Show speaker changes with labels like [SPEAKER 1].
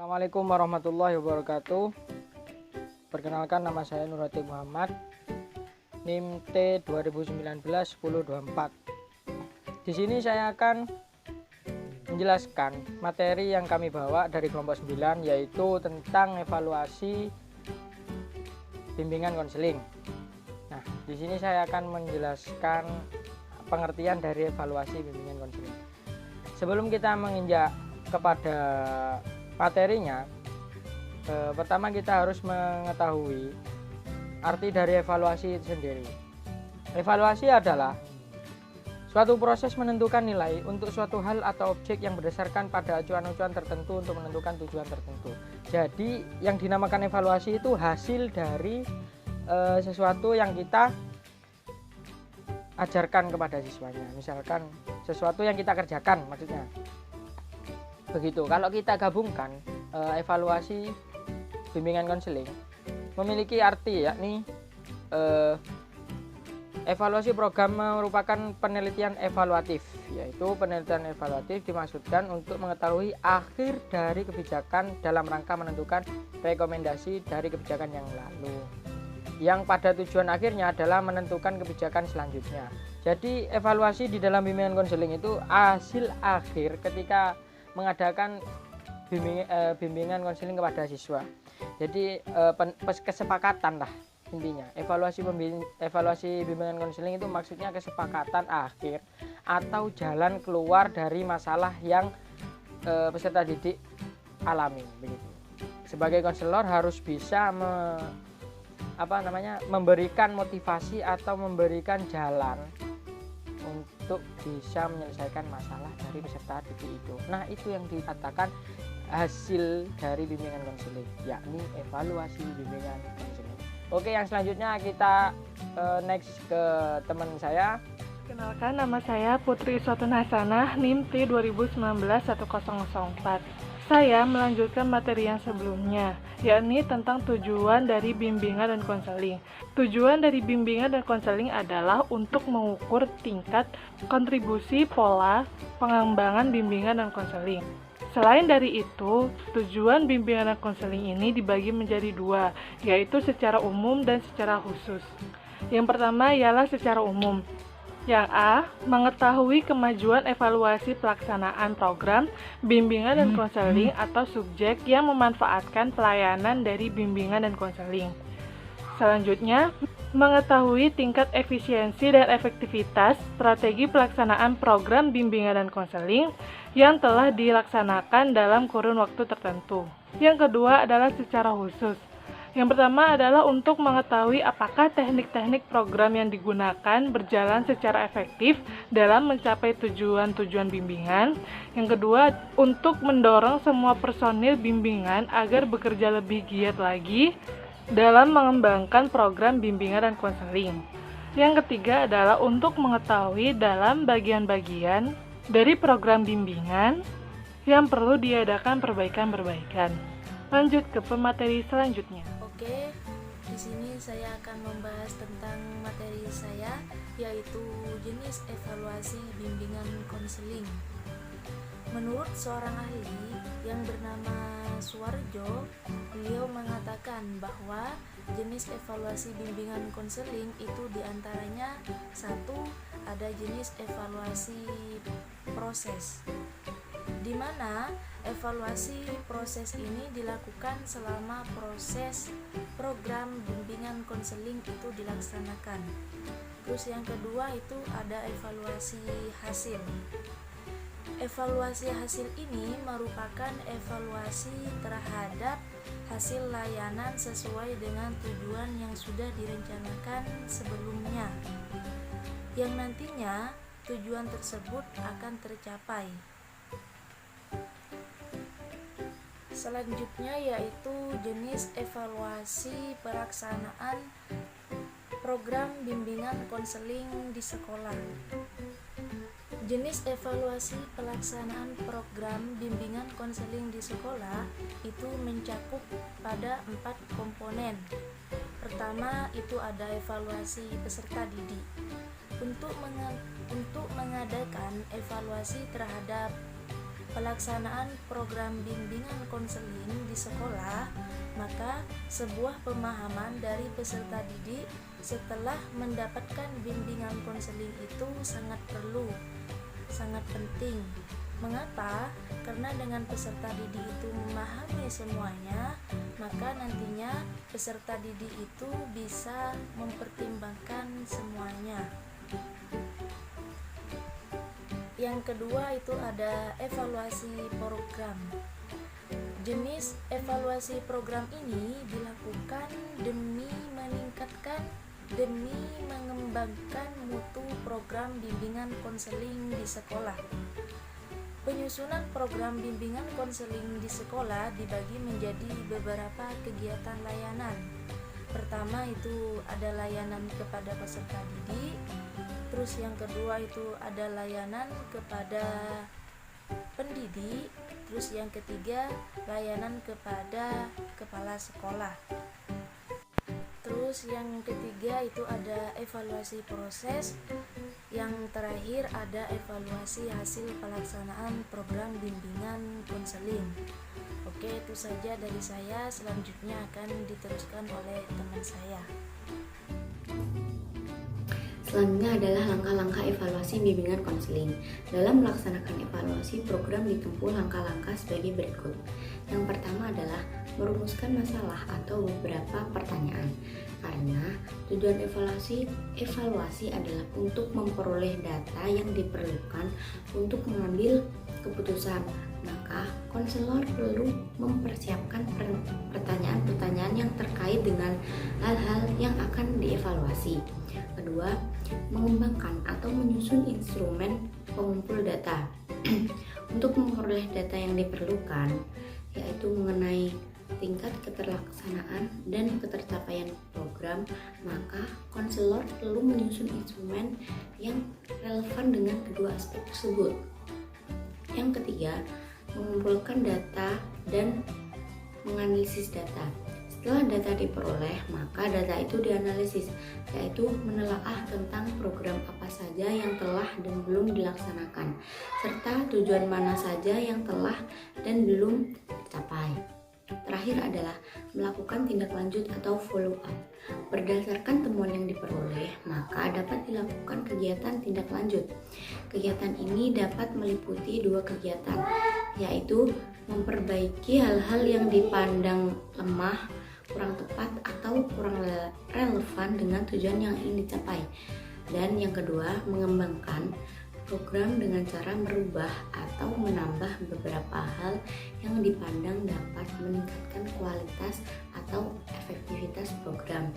[SPEAKER 1] Assalamualaikum warahmatullahi wabarakatuh. Perkenalkan, nama saya Nurhati Muhammad, NIM T 2019-1024. Di sini saya akan menjelaskan materi yang kami bawa dari kelompok 9, yaitu tentang evaluasi bimbingan konseling. Nah, di sini saya akan menjelaskan pengertian dari evaluasi bimbingan konseling. Sebelum kita menginjak kepada materinya, pertama kita harus mengetahui arti dari evaluasi itu sendiri. Evaluasi adalah suatu proses menentukan nilai untuk suatu hal atau objek yang berdasarkan pada acuan-acuan tertentu untuk menentukan tujuan tertentu. Jadi yang dinamakan evaluasi itu hasil dari sesuatu yang kita ajarkan kepada siswanya. Misalkan sesuatu yang kita kerjakan, maksudnya begitu. Kalau kita gabungkan, evaluasi bimbingan konseling memiliki arti, yakni evaluasi program merupakan penelitian evaluatif, yaitu penelitian evaluatif dimaksudkan untuk mengetahui akhir dari kebijakan dalam rangka menentukan rekomendasi dari kebijakan yang lalu, yang pada tujuan akhirnya adalah menentukan kebijakan selanjutnya. Jadi evaluasi di dalam bimbingan konseling itu hasil akhir ketika mengadakan bimbingan konseling kepada siswa. Jadi kesepakatan lah intinya. Evaluasi bimbingan konseling itu maksudnya kesepakatan akhir atau jalan keluar dari masalah yang peserta didik alami, begitu. Sebagai konselor harus bisa memberikan motivasi atau memberikan jalan untuk bisa menyelesaikan masalah dari peserta didik itu. Nah, itu yang dikatakan hasil dari bimbingan konseling, yakni evaluasi bimbingan konseling. Oke, yang selanjutnya kita next ke teman saya.
[SPEAKER 2] Kenalkan, nama saya Putri Iswatun Hasanah, NIM T 2019-1004. Saya melanjutkan materi yang sebelumnya, yakni tentang tujuan dari bimbingan dan konseling. Tujuan dari bimbingan dan konseling adalah untuk mengukur tingkat kontribusi pola pengembangan bimbingan dan konseling. Selain dari itu, tujuan bimbingan dan konseling ini dibagi menjadi dua, yaitu secara umum dan secara khusus. Yang pertama ialah secara umum. Yang A, mengetahui kemajuan evaluasi pelaksanaan program bimbingan dan konseling atau subjek yang memanfaatkan pelayanan dari bimbingan dan konseling. Selanjutnya, mengetahui tingkat efisiensi dan efektivitas strategi pelaksanaan program bimbingan dan konseling yang telah dilaksanakan dalam kurun waktu tertentu. Yang kedua adalah secara khusus. Yang pertama adalah untuk mengetahui apakah teknik-teknik program yang digunakan berjalan secara efektif dalam mencapai tujuan-tujuan bimbingan. Yang kedua, untuk mendorong semua personil bimbingan agar bekerja lebih giat lagi dalam mengembangkan program bimbingan dan konseling. Yang ketiga adalah untuk mengetahui dalam bagian-bagian dari program bimbingan yang perlu diadakan perbaikan-perbaikan. Lanjut ke pemateri selanjutnya.
[SPEAKER 3] Oke, di sini saya akan membahas tentang materi saya, yaitu jenis evaluasi bimbingan konseling. Menurut seorang ahli yang bernama Suwarjo, beliau mengatakan bahwa jenis evaluasi bimbingan konseling itu diantaranya: satu, ada jenis evaluasi proses, di mana evaluasi proses ini dilakukan selama proses program bimbingan konseling itu dilaksanakan. Terus yang kedua itu ada evaluasi hasil. Evaluasi hasil ini merupakan evaluasi terhadap hasil layanan sesuai dengan tujuan yang sudah direncanakan sebelumnya, yang nantinya tujuan tersebut akan tercapai. Selanjutnya yaitu jenis evaluasi pelaksanaan program bimbingan konseling di sekolah. Jenis evaluasi pelaksanaan program bimbingan konseling di sekolah itu mencakup pada 4 komponen. Pertama itu ada evaluasi peserta didik. Untuk mengadakan evaluasi terhadap pelaksanaan program bimbingan konseling di sekolah, maka sebuah pemahaman dari peserta didik setelah mendapatkan bimbingan konseling itu sangat perlu, sangat penting. Mengapa? Karena dengan peserta didik itu memahami semuanya, maka nantinya peserta didik itu bisa mempertimbangkan semuanya. Yang kedua itu ada evaluasi program. Jenis evaluasi program ini dilakukan demi meningkatkan, demi mengembangkan mutu program bimbingan konseling di sekolah. Penyusunan program bimbingan konseling di sekolah dibagi menjadi beberapa kegiatan layanan. Pertama itu ada layanan kepada peserta didik, terus yang kedua itu ada layanan kepada pendidik, terus yang ketiga layanan kepada kepala sekolah. Terus yang ketiga itu ada evaluasi proses. Yang terakhir ada evaluasi hasil pelaksanaan program bimbingan konseling. Oke, itu saja dari saya. Selanjutnya akan diteruskan oleh teman saya.
[SPEAKER 4] Selanjutnya adalah langkah-langkah evaluasi bimbingan konseling. Dalam melaksanakan evaluasi, program ditempuh langkah-langkah sebagai berikut. Yang pertama adalah merumuskan masalah atau beberapa pertanyaan. Karena tujuan evaluasi adalah untuk memperoleh data yang diperlukan untuk mengambil keputusan. Maka konselor perlu mempersiapkan pertanyaan-pertanyaan yang terkait dengan hal-hal yang akan dievaluasi. Kedua, mengembangkan atau menyusun instrumen pengumpul data untuk memperoleh data yang diperlukan, yaitu mengenai tingkat keterlaksanaan dan ketercapaian program. Maka konselor perlu menyusun instrumen yang relevan dengan kedua aspek tersebut. Yang ketiga, mengumpulkan data dan menganalisis data. Setelah data diperoleh, maka data itu dianalisis, yaitu menelaah tentang program apa saja yang telah dan belum dilaksanakan, serta tujuan mana saja yang telah dan belum tercapai. Terakhir adalah melakukan tindak lanjut atau follow up. Berdasarkan temuan yang diperoleh, maka dapat dilakukan kegiatan tindak lanjut. Kegiatan ini dapat meliputi dua kegiatan, yaitu memperbaiki hal-hal yang dipandang lemah, kurang tepat, atau kurang relevan dengan tujuan yang ingin dicapai. Dan yang kedua, mengembangkan program dengan cara merubah atau menambah beberapa hal yang dipandang dapat meningkatkan kualitas atau efektivitas program.